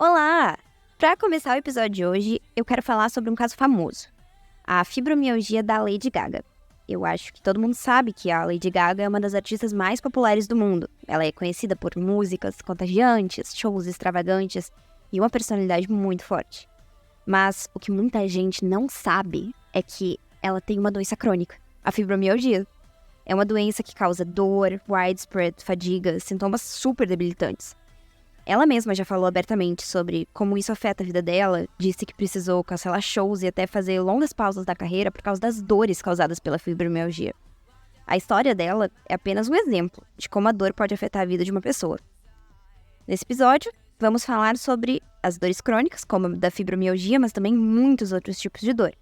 Olá! Para começar o episódio de hoje, eu quero falar sobre um caso famoso, a fibromialgia da Lady Gaga. Eu acho que todo mundo sabe que a Lady Gaga é uma das artistas mais populares do mundo. Ela é conhecida por músicas contagiantes, shows extravagantes e uma personalidade muito forte. Mas o que muita gente não sabe é que ela tem uma doença crônica, a fibromialgia. É uma doença que causa dor, widespread, fadiga, sintomas super debilitantes. Ela mesma já falou abertamente sobre como isso afeta a vida dela, disse que precisou cancelar shows e até fazer longas pausas da carreira por causa das dores causadas pela fibromialgia. A história dela é apenas um exemplo de como a dor pode afetar a vida de uma pessoa. Nesse episódio, vamos falar sobre as dores crônicas, como a da fibromialgia, mas também muitos outros tipos de dor.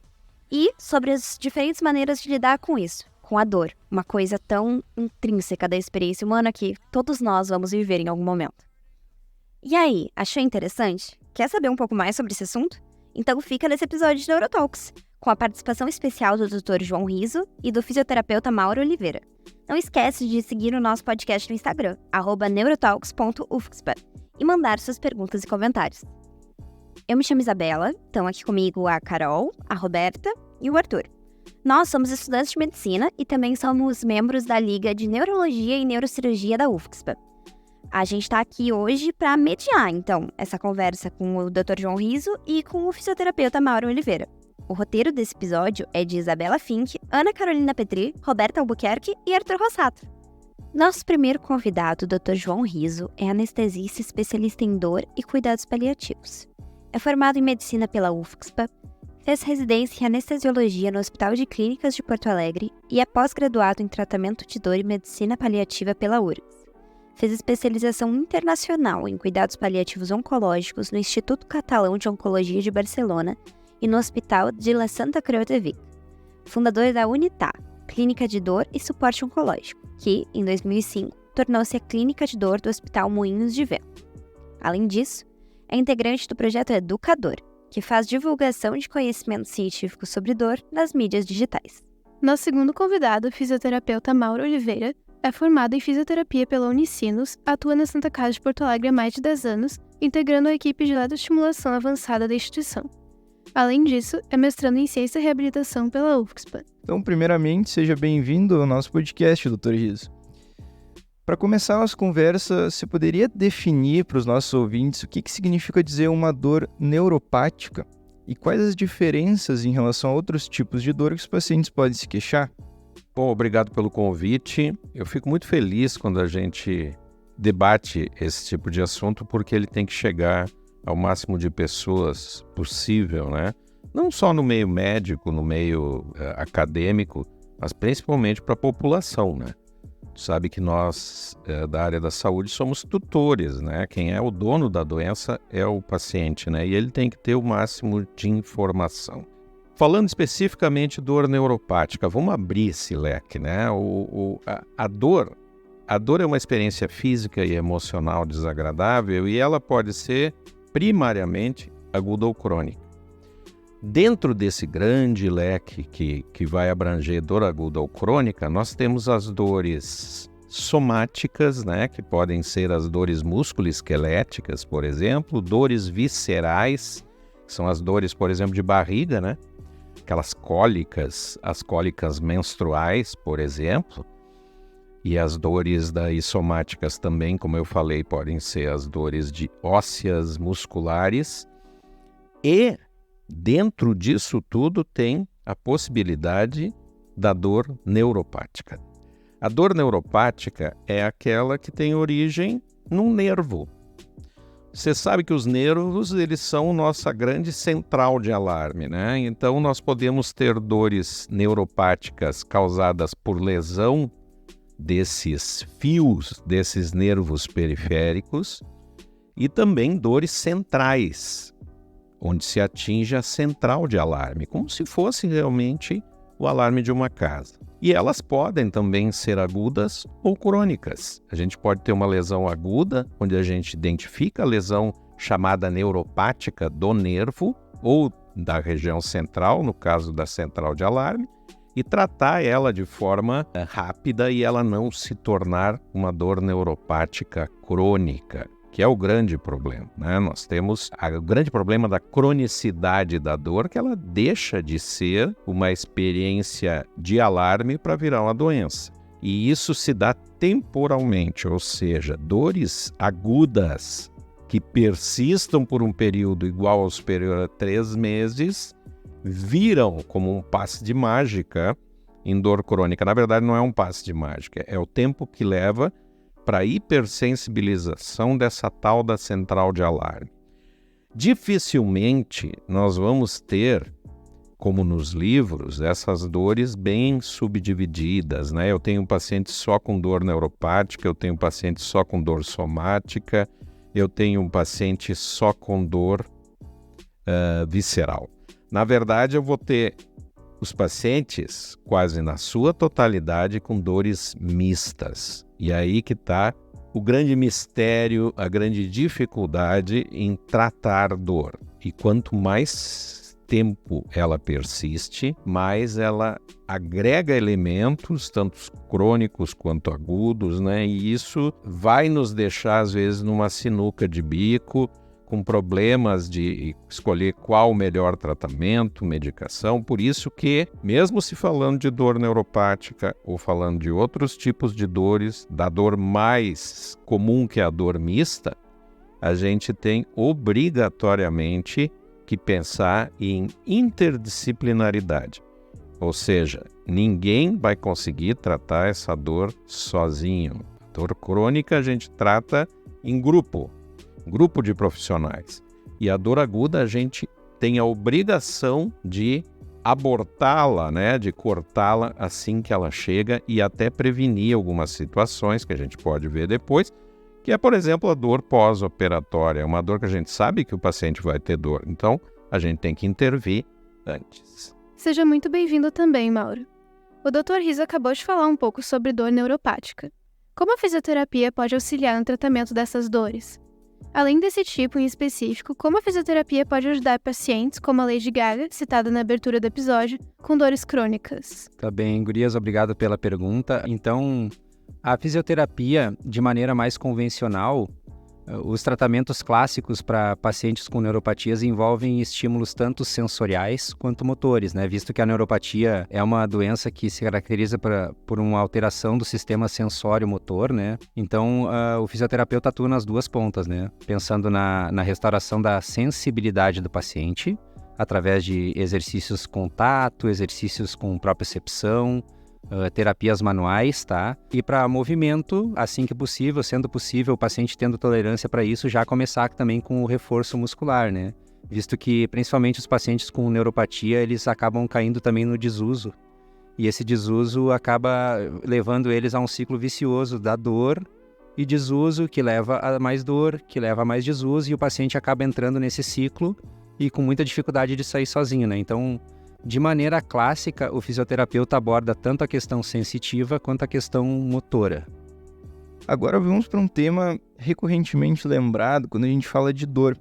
E sobre as diferentes maneiras de lidar com isso, com a dor, uma coisa tão intrínseca da experiência humana que todos nós vamos viver em algum momento. E aí, achou interessante? Quer saber um pouco mais sobre esse assunto? Então fica nesse episódio de Neurotalks, com a participação especial do Dr. João Riso e do fisioterapeuta Mauro Oliveira. Não esquece de seguir o nosso podcast no Instagram, @neurotalks.ufspa, e mandar suas perguntas e comentários. Eu me chamo Isabela, estão aqui comigo a Carol, a Roberta e o Arthur. Nós somos estudantes de medicina e também somos membros da Liga de Neurologia e Neurocirurgia da UFSPA. A gente está aqui hoje para mediar, então, essa conversa com o Dr. João Riso e com o fisioterapeuta Mauro Oliveira. O roteiro desse episódio é de Isabela Fink, Ana Carolina Petri, Roberta Albuquerque e Arthur Rossato. Nosso primeiro convidado, o Dr. João Riso, é anestesista especialista em dor e cuidados paliativos. É formado em medicina pela UFSPA, fez residência em anestesiologia no Hospital de Clínicas de Porto Alegre e é pós-graduado em tratamento de dor e medicina paliativa pela URGS. Fez especialização internacional em cuidados paliativos oncológicos no Instituto Catalão de Oncologia de Barcelona e no Hospital de La Santa Creu de Vic. Fundador da Unitá, Clínica de Dor e Suporte Oncológico, que, em 2005, tornou-se a Clínica de Dor do Hospital Moinhos de Vento. Além disso, é integrante do projeto Educador, que faz divulgação de conhecimento científico sobre dor nas mídias digitais. Nosso segundo convidado, o fisioterapeuta Mauro Oliveira, é formado em fisioterapia pela Unicinos, atua na Santa Casa de Porto Alegre há mais de 10 anos, integrando a equipe de eletroestimulação avançada da instituição. Além disso, é mestrando em ciência e reabilitação pela UFSPA. Então, primeiramente, seja bem-vindo ao nosso podcast, Dr. Riso. Para começar a nossa conversa, você poderia definir para os nossos ouvintes o que significa dizer uma dor neuropática e quais as diferenças em relação a outros tipos de dor que os pacientes podem se queixar? Bom, obrigado pelo convite. Eu fico muito feliz quando a gente debate esse tipo de assunto, porque ele tem que chegar ao máximo de pessoas possível, né? Não só no meio médico, no meio acadêmico, mas principalmente para a população, né? Tu sabe que nós, da área da saúde, somos tutores, né? Quem é o dono da doença é o paciente, né? E ele tem que ter o máximo de informação. Falando especificamente dor neuropática, vamos abrir esse leque, né? A dor é uma experiência física e emocional desagradável e ela pode ser primariamente aguda ou crônica. Dentro desse grande leque que vai abranger dor aguda ou crônica, nós temos as dores somáticas, né? Que podem ser as dores musculoesqueléticas, por exemplo, dores viscerais, que são as dores, por exemplo, de barriga, né? Aquelas cólicas, as cólicas menstruais, por exemplo, e as dores daí somáticas também, como eu falei, podem ser as dores de ósseas, musculares, e dentro disso tudo tem a possibilidade da dor neuropática. A dor neuropática é aquela que tem origem num nervo. Você sabe que os nervos, eles são nossa grande central de alarme, né? Então, nós podemos ter dores neuropáticas causadas por lesão desses fios, desses nervos periféricos, e também dores centrais, onde se atinge a central de alarme, como se fosse realmente o alarme de uma casa. E elas podem também ser agudas ou crônicas. A gente pode ter uma lesão aguda, onde a gente identifica a lesão chamada neuropática do nervo ou da região central, no caso da central de alarme, e tratar ela de forma rápida e ela não se tornar uma dor neuropática crônica. que é o grande problema, né? Nós temos o grande problema da cronicidade da dor, que ela deixa de ser uma experiência de alarme para virar uma doença. E isso se dá temporalmente, ou seja, dores agudas que persistam por um período igual ou superior a 3 meses, viram como um passe de mágica em dor crônica. Na verdade, não é um passe de mágica, é o tempo que leva para a hipersensibilização dessa tal da central de alarme. Dificilmente nós vamos ter, como nos livros, essas dores bem subdivididas, né? Eu tenho um paciente só com dor neuropática, eu tenho um paciente só com dor somática, eu tenho um paciente só com dor visceral. Na verdade, eu vou ter os pacientes, quase na sua totalidade, com dores mistas. E aí que está o grande mistério, a grande dificuldade em tratar dor. E quanto mais tempo ela persiste, mais ela agrega elementos, tanto crônicos quanto agudos, né? E isso vai nos deixar, às vezes, numa sinuca de bico, com problemas de escolher qual o melhor tratamento, medicação. Por isso que, mesmo se falando de dor neuropática ou falando de outros tipos de dores, da dor mais comum que é a dor mista, a gente tem obrigatoriamente que pensar em interdisciplinaridade. Ou seja, ninguém vai conseguir tratar essa dor sozinho. A dor crônica a gente trata em grupo de profissionais. E a dor aguda a gente tem a obrigação de abortá-la, né, de cortá-la assim que ela chega e até prevenir algumas situações que a gente pode ver depois, que é, por exemplo, a dor pós-operatória. É uma dor que a gente sabe que o paciente vai ter dor, então a gente tem que intervir antes. Seja muito bem-vindo também, Mauro. O Dr. Riso acabou de falar um pouco sobre dor neuropática. Como a fisioterapia pode auxiliar no tratamento dessas dores? Além desse tipo em específico, como a fisioterapia pode ajudar pacientes, como a Lady Gaga, citada na abertura do episódio, com dores crônicas? Tá bem, gurias, obrigado pela pergunta. Então, a fisioterapia, de maneira mais convencional, os tratamentos clássicos para pacientes com neuropatias envolvem estímulos tanto sensoriais quanto motores, né? Visto que a neuropatia é uma doença que se caracteriza por uma alteração do sistema sensório-motor, né? Então, o fisioterapeuta atua nas duas pontas, né? Pensando na restauração da sensibilidade do paciente, através de exercícios com tato, exercícios com propriocepção, terapias manuais, tá? E para movimento, assim que possível, sendo possível, o paciente tendo tolerância para isso, já começar também com o reforço muscular, né? Visto que, principalmente os pacientes com neuropatia, eles acabam caindo também no desuso. E esse desuso acaba levando eles a um ciclo vicioso da dor e desuso, que leva a mais dor, que leva a mais desuso, e o paciente acaba entrando nesse ciclo e com muita dificuldade de sair sozinho, né? Então, de maneira clássica, o fisioterapeuta aborda tanto a questão sensitiva quanto a questão motora. Agora vamos para um tema recorrentemente lembrado quando a gente fala de dor: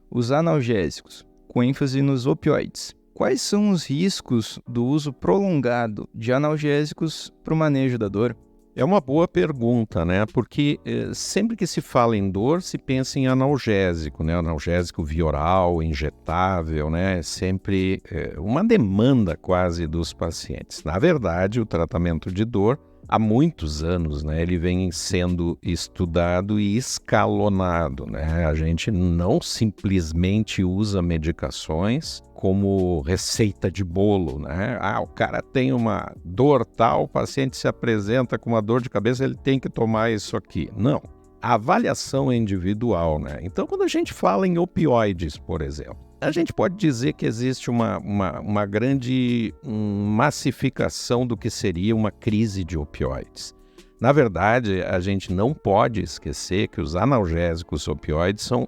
os analgésicos, com ênfase nos opioides. Quais são os riscos do uso prolongado de analgésicos para o manejo da dor? É uma boa pergunta, né? Porque sempre que se fala em dor, se pensa em analgésico, né? Analgésico via oral, injetável, né? Sempre uma demanda quase dos pacientes. Na verdade, o tratamento de dor, há muitos anos, né? Ele vem sendo estudado e escalonado, né? A gente não simplesmente usa medicações como receita de bolo, né? O cara tem uma dor tal, o paciente se apresenta com uma dor de cabeça, ele tem que tomar isso aqui. Não. A avaliação é individual, né? Então, quando a gente fala em opioides, por exemplo, a gente pode dizer que existe uma grande massificação do que seria uma crise de opioides. Na verdade, a gente não pode esquecer que os analgésicos opioides são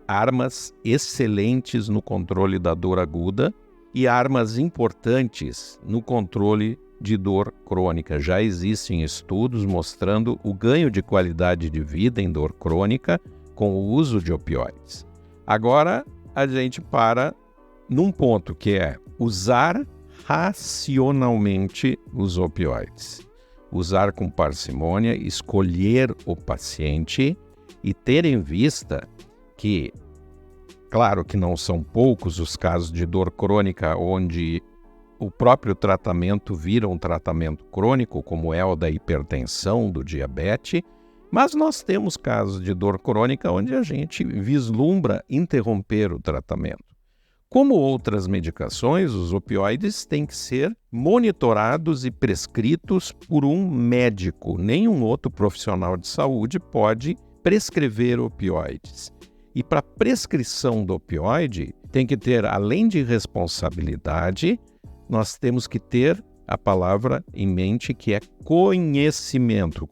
armas excelentes no controle da dor aguda e armas importantes no controle de dor crônica. Já existem estudos mostrando o ganho de qualidade de vida em dor crônica com o uso de opioides. Agora, a gente para num ponto que é usar racionalmente os opioides. Usar com parcimônia, escolher o paciente E ter em vista que, claro que não são poucos os casos de dor crônica onde o próprio tratamento vira um tratamento crônico, como é o da hipertensão, do diabetes, mas nós temos casos de dor crônica onde a gente vislumbra interromper o tratamento. Como outras medicações, os opioides têm que ser monitorados e prescritos por um médico. Nenhum outro profissional de saúde pode prescrever opioides. E para prescrição do opioide, tem que ter, além de responsabilidade, nós temos que ter a palavra em mente que é conhecimento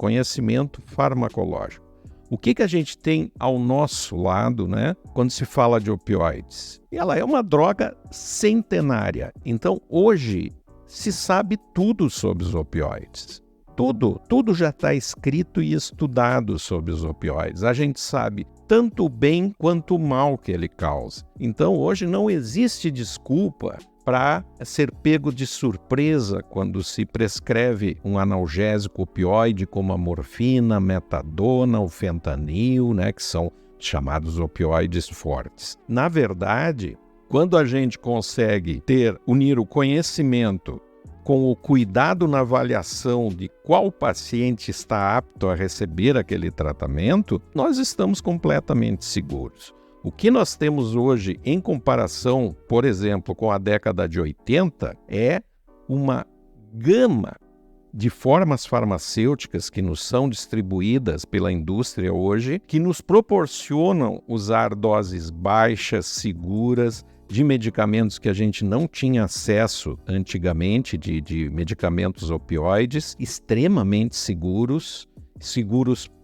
farmacológico. O que a gente tem ao nosso lado, né, quando se fala de opioides? Ela é uma droga centenária. Então, hoje, se sabe tudo sobre os opioides. Tudo já está escrito e estudado sobre os opioides. A gente sabe tanto o bem quanto o mal que ele causa. Então, hoje não existe desculpa para ser pego de surpresa quando se prescreve um analgésico opioide como a morfina, a metadona, o fentanil, né, que são chamados opioides fortes. Na verdade, quando a gente consegue unir o conhecimento com o cuidado na avaliação de qual paciente está apto a receber aquele tratamento, nós estamos completamente seguros. O que nós temos hoje em comparação, por exemplo, com a década de 80, é uma gama de formas farmacêuticas que nos são distribuídas pela indústria hoje, que nos proporcionam usar doses baixas, seguras, de medicamentos que a gente não tinha acesso antigamente, de medicamentos opioides, extremamente seguros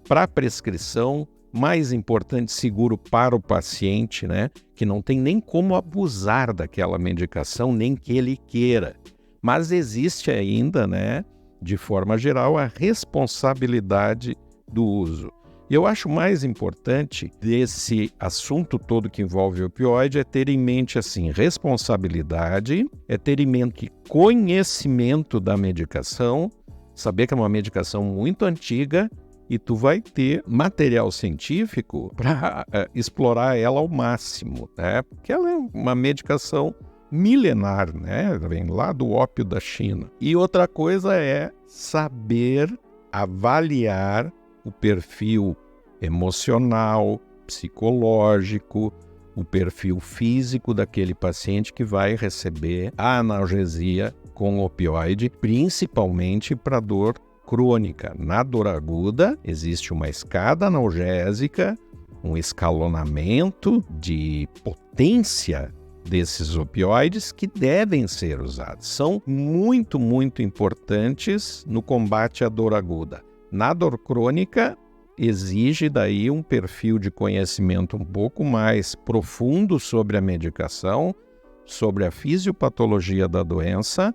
para prescrição, mais importante, seguro para o paciente, né? Que não tem nem como abusar daquela medicação, nem que ele queira. Mas existe ainda, né, de forma geral, a responsabilidade do uso. E eu acho mais importante desse assunto todo que envolve opioide é ter em mente, assim, responsabilidade, é ter em mente conhecimento da medicação, saber que é uma medicação muito antiga, e tu vai ter material científico para explorar ela ao máximo, né? Porque ela é uma medicação milenar, né? Vem lá do ópio da China. E outra coisa é saber avaliar o perfil emocional, psicológico, o perfil físico daquele paciente que vai receber a analgesia com opioide, principalmente para dor crônica. Na dor aguda, existe uma escada analgésica, um escalonamento de potência desses opioides que devem ser usados. São muito, muito importantes no combate à dor aguda. Na dor crônica, exige daí um perfil de conhecimento um pouco mais profundo sobre a medicação, sobre a fisiopatologia da doença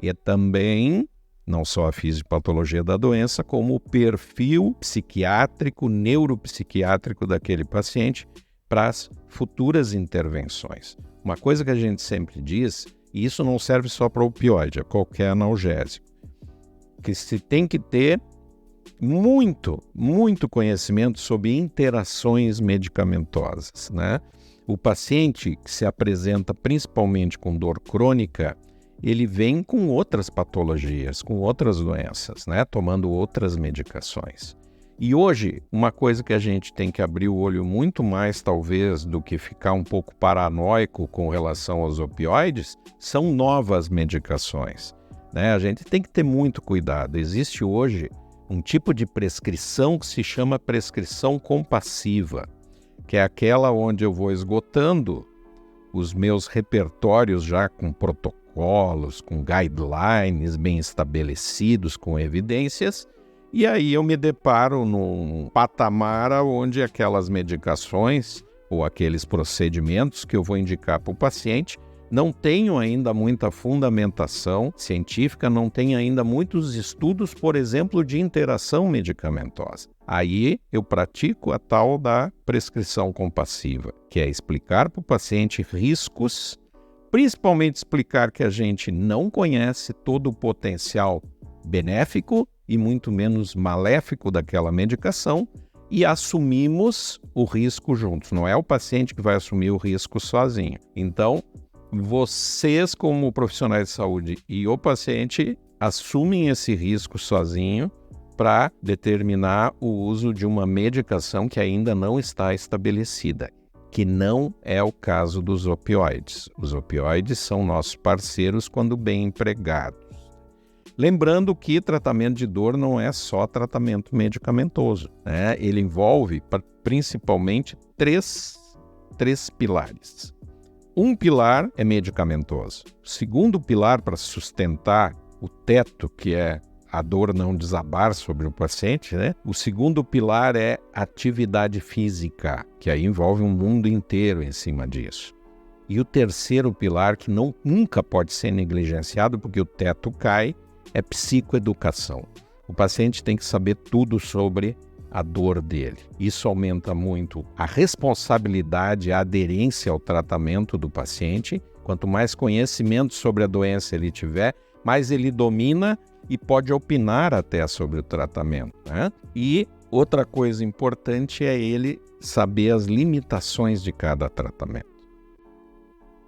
e também não só a fisiopatologia da doença, como o perfil psiquiátrico, neuropsiquiátrico daquele paciente para as futuras intervenções. Uma coisa que a gente sempre diz, e isso não serve só para opioide, é qualquer analgésico, que se tem que ter muito conhecimento sobre interações medicamentosas, né? O paciente que se apresenta principalmente com dor crônica, ele vem com outras patologias, com outras doenças, né? Tomando outras medicações. E hoje, uma coisa que a gente tem que abrir o olho muito mais, talvez, do que ficar um pouco paranoico com relação aos opioides, são novas medicações, né? A gente tem que ter muito cuidado. Existe hoje um tipo de prescrição que se chama prescrição compassiva, que é aquela onde eu vou esgotando os meus repertórios já com protocolos, com guidelines bem estabelecidos, com evidências, e aí eu me deparo num patamar onde aquelas medicações ou aqueles procedimentos que eu vou indicar para o paciente não tenho ainda muita fundamentação científica, não tem ainda muitos estudos, por exemplo, de interação medicamentosa. Aí eu pratico a tal da prescrição compassiva, que é explicar para o paciente riscos, principalmente explicar que a gente não conhece todo o potencial benéfico e muito menos maléfico daquela medicação, e assumimos o risco juntos. Não é o paciente que vai assumir o risco sozinho. Então, vocês como profissionais de saúde e o paciente assumem esse risco sozinho para determinar o uso de uma medicação que ainda não está estabelecida, que não é o caso dos opioides. Os opioides são nossos parceiros quando bem empregados. Lembrando que tratamento de dor não é só tratamento medicamentoso, né? Ele envolve principalmente três pilares. Um pilar é medicamentoso. O segundo pilar para sustentar o teto, que é a dor não desabar sobre o paciente, né? O segundo pilar é atividade física, que aí envolve um mundo inteiro em cima disso. E o terceiro pilar, que nunca pode ser negligenciado, porque o teto cai, é psicoeducação. O paciente tem que saber tudo sobre a dor dele. Isso aumenta muito a responsabilidade, a aderência ao tratamento do paciente. Quanto mais conhecimento sobre a doença ele tiver, mais ele domina e pode opinar até sobre o tratamento, né? E outra coisa importante é ele saber as limitações de cada tratamento.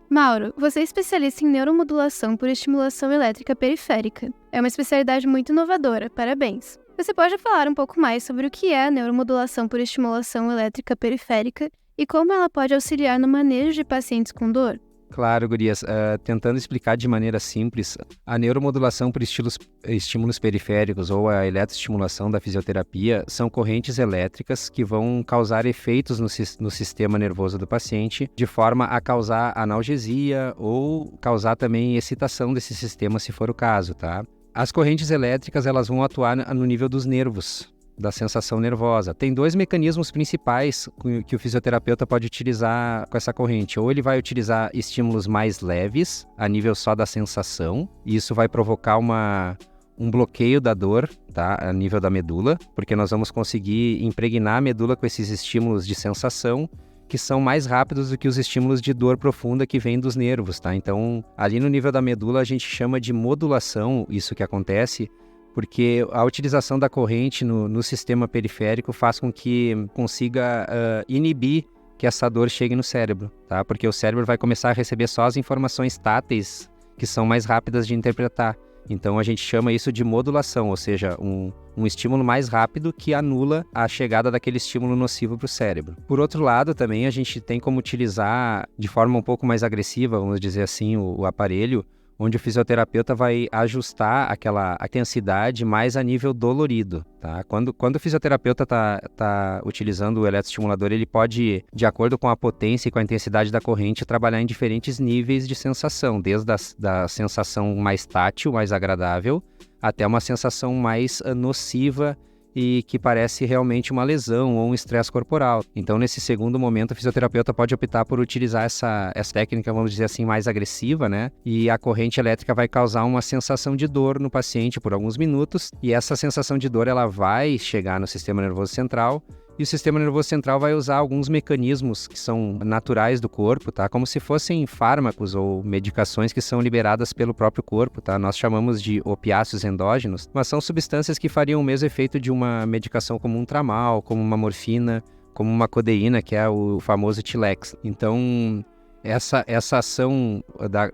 Mauro, você é especialista em neuromodulação por estimulação elétrica periférica. É uma especialidade muito inovadora, parabéns. Você pode falar um pouco mais sobre o que é a neuromodulação por estimulação elétrica periférica e como ela pode auxiliar no manejo de pacientes com dor? Claro, gurias. Tentando explicar de maneira simples, a neuromodulação por estímulos periféricos ou a eletroestimulação da fisioterapia são correntes elétricas que vão causar efeitos no sistema nervoso do paciente, de forma a causar analgesia ou causar também excitação desse sistema, se for o caso, tá? As correntes elétricas, elas vão atuar no nível dos nervos, da sensação nervosa. Tem dois mecanismos principais que o fisioterapeuta pode utilizar com essa corrente. Ou ele vai utilizar estímulos mais leves, a nível só da sensação, e isso vai provocar um bloqueio da dor, tá? A nível da medula, porque nós vamos conseguir impregnar a medula com esses estímulos de sensação, que são mais rápidos do que os estímulos de dor profunda que vêm dos nervos, tá? Então, ali no nível da medula, a gente chama de modulação, isso que acontece, porque a utilização da corrente no sistema periférico faz com que consiga inibir que essa dor chegue no cérebro, tá? Porque o cérebro vai começar a receber só as informações táteis que são mais rápidas de interpretar. Então a gente chama isso de modulação, ou seja, um estímulo mais rápido que anula a chegada daquele estímulo nocivo para o cérebro. Por outro lado, também a gente tem como utilizar de forma um pouco mais agressiva, vamos dizer assim, o aparelho, onde o fisioterapeuta vai ajustar aquela intensidade mais a nível dolorido, tá? Quando o fisioterapeuta tá utilizando o eletroestimulador, ele pode, de acordo com a potência e com a intensidade da corrente, trabalhar em diferentes níveis de sensação, desde da sensação mais tátil, mais agradável, até uma sensação mais nociva e que parece realmente uma lesão ou um estresse corporal. Então, nesse segundo momento, o fisioterapeuta pode optar por utilizar essa técnica, vamos dizer assim, mais agressiva, né? E a corrente elétrica vai causar uma sensação de dor no paciente por alguns minutos, e essa sensação de dor ela vai chegar no sistema nervoso central, e o sistema nervoso central vai usar alguns mecanismos que são naturais do corpo, tá? Como se fossem fármacos ou medicações que são liberadas pelo próprio corpo, tá? Nós chamamos de opiáceos endógenos, mas são substâncias que fariam o mesmo efeito de uma medicação como um tramal, como uma morfina, como uma codeína, que é o famoso Tilex. Então, essa ação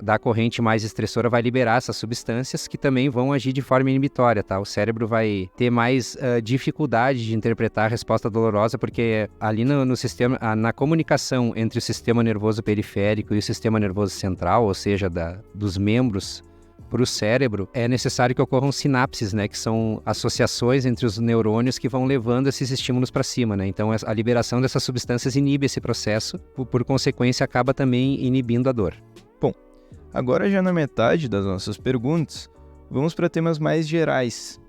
da corrente mais estressora vai liberar essas substâncias que também vão agir de forma inibitória, tá? O cérebro vai ter mais dificuldade de interpretar a resposta dolorosa, porque ali no sistema, na comunicação entre o sistema nervoso periférico e o sistema nervoso central, ou seja, dos membros para o cérebro, é necessário que ocorram sinapses, né, que são associações entre os neurônios que vão levando esses estímulos para cima, né? Então a liberação dessas substâncias inibe esse processo, por consequência acaba também inibindo a dor. Bom, agora já na metade das nossas perguntas, vamos para temas mais gerais.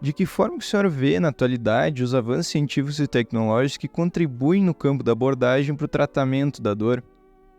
De que forma o senhor vê na atualidade os avanços científicos e tecnológicos que contribuem no campo da abordagem para o tratamento da dor?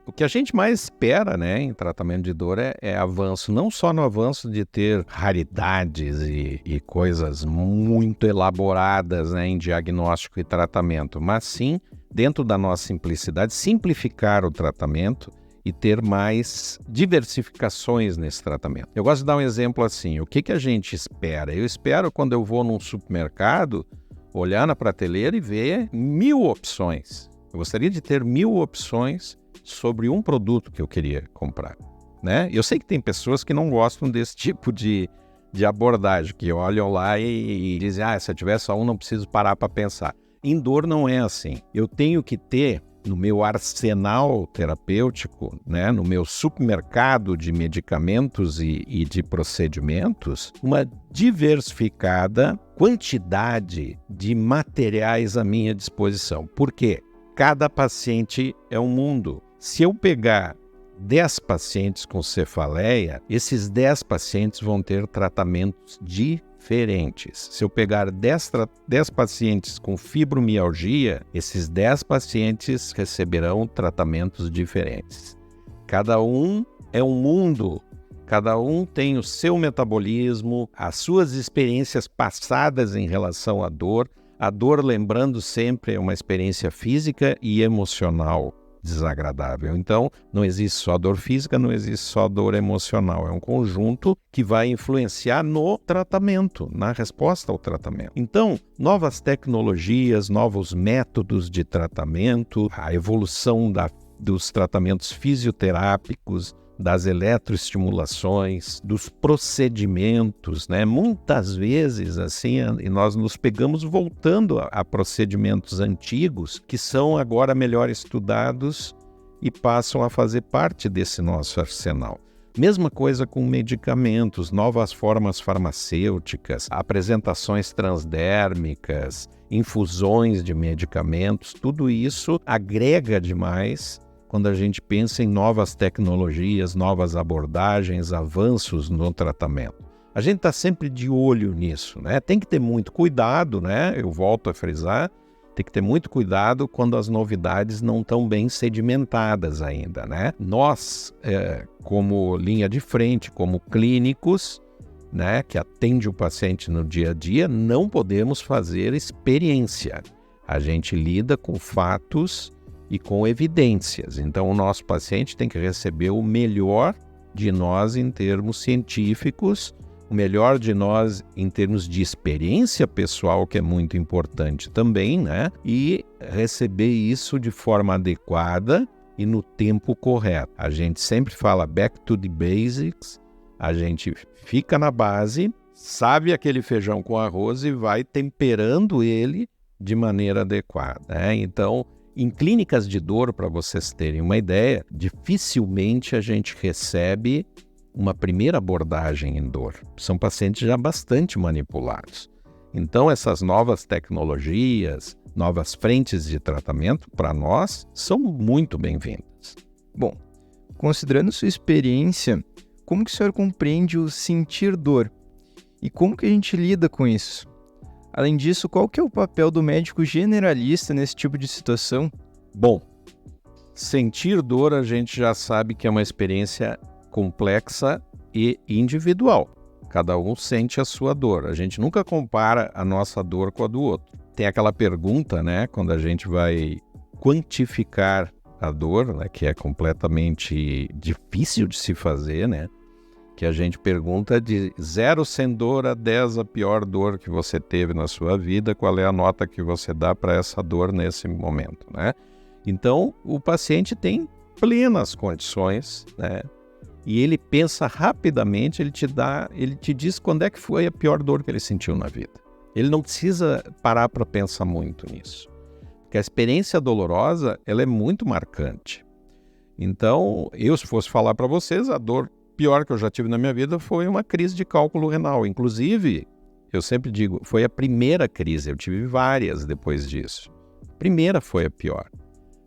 O que a gente mais espera, né, em tratamento de dor é avanço, não só no avanço de ter raridades e coisas muito elaboradas, né, em diagnóstico e tratamento, mas sim, dentro da nossa simplicidade, simplificar o tratamento e ter mais diversificações nesse tratamento. Eu gosto de dar um exemplo assim, o que a gente espera? Eu espero quando eu vou num supermercado, olhar na prateleira e ver 1000 opções. Eu gostaria de ter 1000 opções sobre um produto que eu queria comprar, né? Eu sei que tem pessoas que não gostam desse tipo de abordagem, que olham lá e dizem, se eu tiver só um, não preciso parar para pensar. Em dor não é assim. Eu tenho que ter no meu arsenal terapêutico, né, no meu supermercado de medicamentos e de procedimentos, uma diversificada quantidade de materiais à minha disposição. Por quê? Cada paciente é um mundo. Se eu pegar 10 pacientes com cefaleia, esses 10 pacientes vão ter tratamentos diferentes. Se eu pegar 10 pacientes com fibromialgia, esses 10 pacientes receberão tratamentos diferentes. Cada um é um mundo, cada um tem o seu metabolismo, as suas experiências passadas em relação à dor. A dor, lembrando sempre, é uma experiência física e emocional desagradável. Então, não existe só dor física, não existe só dor emocional. É um conjunto que vai influenciar no tratamento, na resposta ao tratamento. Então, novas tecnologias, novos métodos de tratamento, a evolução dos tratamentos fisioterápicos, das eletroestimulações, dos procedimentos, né? Muitas vezes, assim, nós nos pegamos voltando a procedimentos antigos que são agora melhor estudados e passam a fazer parte desse nosso arsenal. Mesma coisa com medicamentos, novas formas farmacêuticas, apresentações transdérmicas, infusões de medicamentos, tudo isso agrega demais quando a gente pensa em novas tecnologias, novas abordagens, avanços no tratamento. A gente está sempre de olho nisso, né? Tem que ter muito cuidado, né? Eu volto a frisar, tem que ter muito cuidado quando as novidades não estão bem sedimentadas ainda, né? Nós, como linha de frente, como clínicos, né, que atende o paciente no dia a dia, não podemos fazer experiência. A gente lida com fatos e com evidências. Então, o nosso paciente tem que receber o melhor de nós em termos científicos, o melhor de nós em termos de experiência pessoal, que é muito importante também, né? E receber isso de forma adequada e no tempo correto. A gente sempre fala back to the basics, a gente fica na base, sabe aquele feijão com arroz e vai temperando ele de maneira adequada, né? Então, em clínicas de dor, para vocês terem uma ideia, dificilmente a gente recebe uma primeira abordagem em dor. São pacientes já bastante manipulados. Então, essas novas tecnologias, novas frentes de tratamento, para nós, são muito bem-vindas. Bom, considerando sua experiência, como que o senhor compreende o sentir dor? E como que a gente lida com isso? Além disso, qual que é o papel do médico generalista nesse tipo de situação? Bom, sentir dor a gente já sabe que é uma experiência complexa e individual. Cada um sente a sua dor. A gente nunca compara a nossa dor com a do outro. Tem aquela pergunta, né, quando a gente vai quantificar a dor, né, que é completamente difícil de se fazer, né? Que a gente pergunta de 0 sem dor a 10 a pior dor que você teve na sua vida, qual é a nota que você dá para essa dor nesse momento, né? Então, o paciente tem plenas condições, né? E ele pensa rapidamente, ele te diz quando é que foi a pior dor que ele sentiu na vida. Ele não precisa parar para pensar muito nisso. Porque a experiência dolorosa, ela é muito marcante. Então, se fosse falar para vocês, a dor pior que eu já tive na minha vida foi uma crise de cálculo renal. Inclusive, eu sempre digo, foi a primeira crise, eu tive várias depois disso. A primeira foi a pior.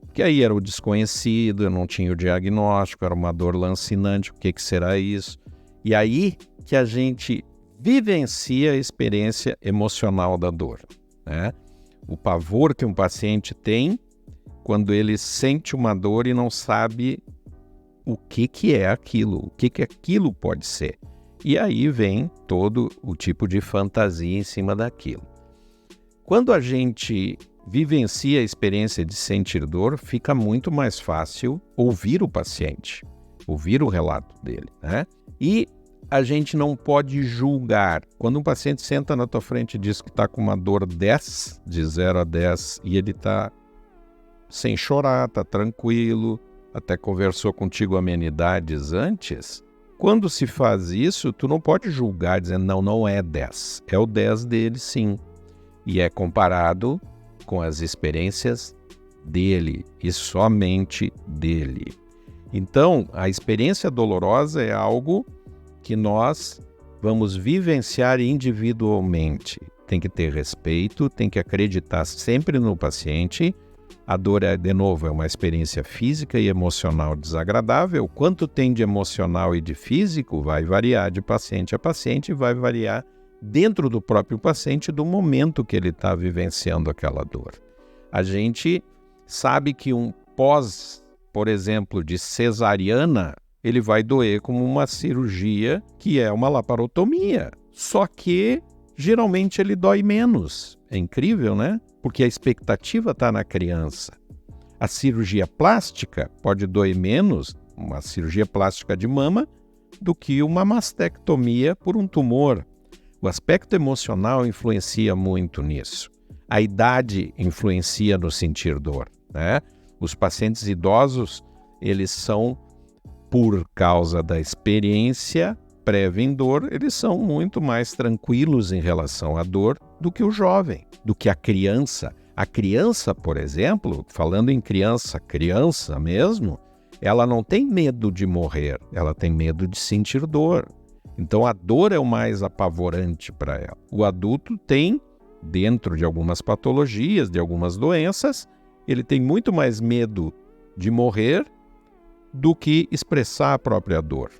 Porque aí era o desconhecido, eu não tinha o diagnóstico, era uma dor lancinante, o que será isso? E aí que a gente vivencia a experiência emocional da dor, né? O pavor que um paciente tem quando ele sente uma dor e não sabe o que é aquilo, o que aquilo pode ser. E aí vem todo o tipo de fantasia em cima daquilo. Quando a gente vivencia a experiência de sentir dor, fica muito mais fácil ouvir o paciente, ouvir o relato dele, né? E a gente não pode julgar. Quando um paciente senta na tua frente e diz que está com uma dor 10, de 0 a 10, e ele está sem chorar, está tranquilo, até conversou contigo amenidades antes, quando se faz isso, tu não pode julgar dizendo, não é 10. É o 10 dele, sim. E é comparado com as experiências dele e somente dele. Então, a experiência dolorosa é algo que nós vamos vivenciar individualmente. Tem que ter respeito, tem que acreditar sempre no paciente. A dor, de novo, é uma experiência física e emocional desagradável. Quanto tem de emocional e de físico vai variar de paciente a paciente e vai variar dentro do próprio paciente do momento que ele está vivenciando aquela dor. A gente sabe que um pós, por exemplo, de cesariana, ele vai doer como uma cirurgia que é uma laparotomia. Só que, geralmente, ele dói menos. É incrível, né? Porque a expectativa está na criança. A cirurgia plástica pode doer menos, uma cirurgia plástica de mama, do que uma mastectomia por um tumor. O aspecto emocional influencia muito nisso. A idade influencia no sentir dor, né? Os pacientes idosos, eles são, por causa da experiência prévia em dor, eles são muito mais tranquilos em relação à dor do que o jovem, do que a criança. A criança, por exemplo, falando em criança mesmo, ela não tem medo de morrer, ela tem medo de sentir dor. Então a dor é o mais apavorante para ela. O adulto tem, dentro de algumas patologias, de algumas doenças, ele tem muito mais medo de morrer do que expressar a própria dor.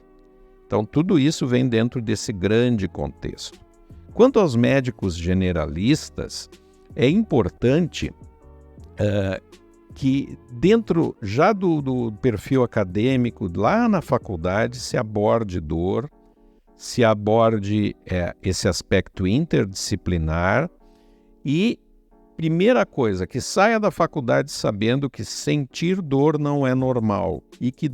Então tudo isso vem dentro desse grande contexto. Quanto aos médicos generalistas, é importante que dentro já do perfil acadêmico, lá na faculdade, se aborde dor, se aborde esse aspecto interdisciplinar e, primeira coisa, que saia da faculdade sabendo que sentir dor não é normal e que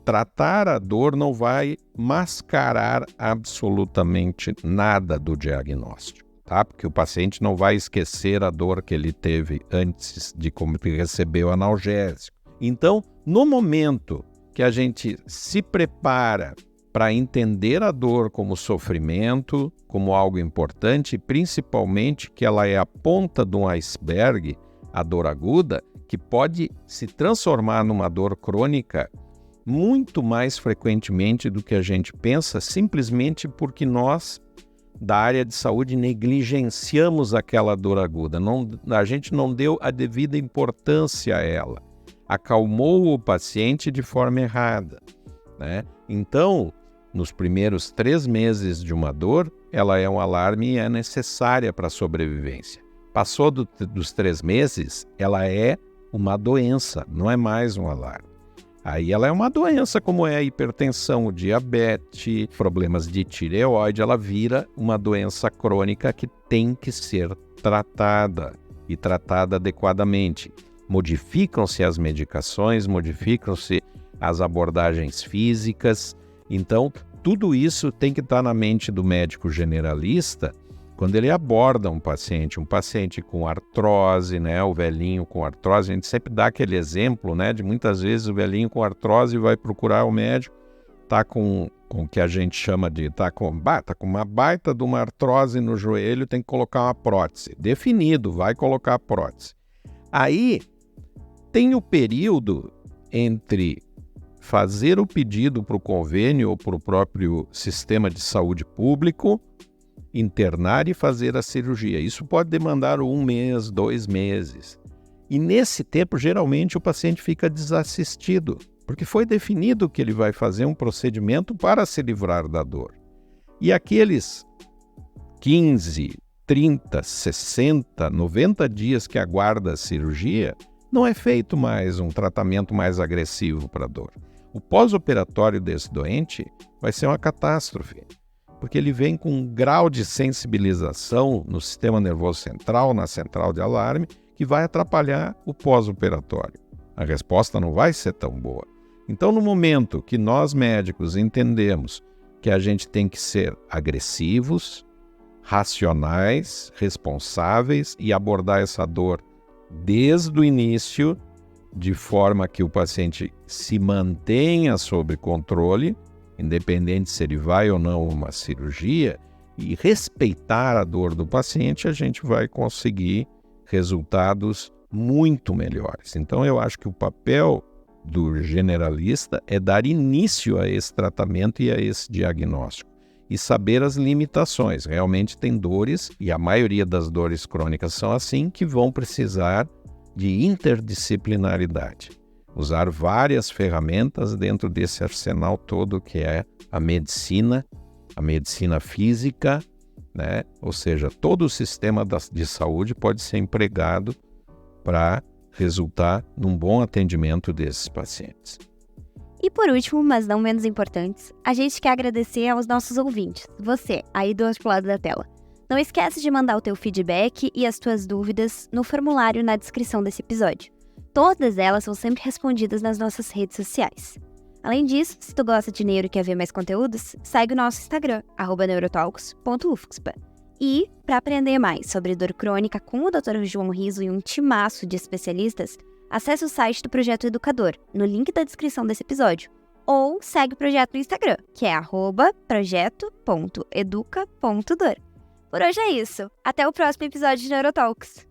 tratar a dor não vai mascarar absolutamente nada do diagnóstico, tá? Porque o paciente não vai esquecer a dor que ele teve antes de receber o analgésico. Então, no momento que a gente se prepara para entender a dor como sofrimento, como algo importante, e principalmente que ela é a ponta de um iceberg, a dor aguda, que pode se transformar numa dor crônica muito mais frequentemente do que a gente pensa, simplesmente porque nós, da área de saúde, negligenciamos aquela dor aguda. A gente não deu a devida importância a ela. Acalmou o paciente de forma errada, né? Então, nos primeiros 3 meses de uma dor, ela é um alarme e é necessária para a sobrevivência. Passou dos 3 meses, ela é uma doença, não é mais um alarme. Aí ela é uma doença, como é a hipertensão, o diabetes, problemas de tireoide, ela vira uma doença crônica que tem que ser tratada e tratada adequadamente. Modificam-se as medicações, modificam-se as abordagens físicas. Então, tudo isso tem que estar na mente do médico generalista quando ele aborda um paciente com artrose, né, o velhinho com artrose. A gente sempre dá aquele exemplo, né, de muitas vezes o velhinho com artrose vai procurar o médico, está com o que a gente chama de, está com uma baita de uma artrose no joelho, tem que colocar uma prótese. Definido, vai colocar a prótese. Aí tem o período entre fazer o pedido para o convênio ou para o próprio sistema de saúde público, internar e fazer a cirurgia. Isso pode demandar 1 mês, 2 meses. E nesse tempo, geralmente, o paciente fica desassistido, porque foi definido que ele vai fazer um procedimento para se livrar da dor. E aqueles 15, 30, 60, 90 dias que aguarda a cirurgia, não é feito mais um tratamento mais agressivo para a dor. O pós-operatório desse doente vai ser uma catástrofe, porque ele vem com um grau de sensibilização no sistema nervoso central, na central de alarme, que vai atrapalhar o pós-operatório. A resposta não vai ser tão boa. Então, no momento que nós médicos entendemos que a gente tem que ser agressivos, racionais, responsáveis e abordar essa dor desde o início, de forma que o paciente se mantenha sob controle, independente se ele vai ou não a uma cirurgia, e respeitar a dor do paciente, a gente vai conseguir resultados muito melhores. Então, eu acho que o papel do generalista é dar início a esse tratamento e a esse diagnóstico e saber as limitações. Realmente tem dores, e a maioria das dores crônicas são assim, que vão precisar de interdisciplinaridade. Usar várias ferramentas dentro desse arsenal todo que é a medicina física, né? Ou seja, todo o sistema de saúde pode ser empregado para resultar num bom atendimento desses pacientes. E por último, mas não menos importantes, a gente quer agradecer aos nossos ouvintes, você, aí do outro lado da tela. Não esquece de mandar o teu feedback e as tuas dúvidas no formulário na descrição desse episódio. Todas elas são sempre respondidas nas nossas redes sociais. Além disso, se tu gosta de neuro e quer ver mais conteúdos, segue o nosso Instagram, @neurotalks.ufspa. E, para aprender mais sobre dor crônica com o Dr. João Riso e um timaço de especialistas, acesse o site do Projeto Educador, no link da descrição desse episódio. Ou segue o projeto no Instagram, que é @projeto.educa.dor. Por hoje é isso. Até o próximo episódio de Neurotalks.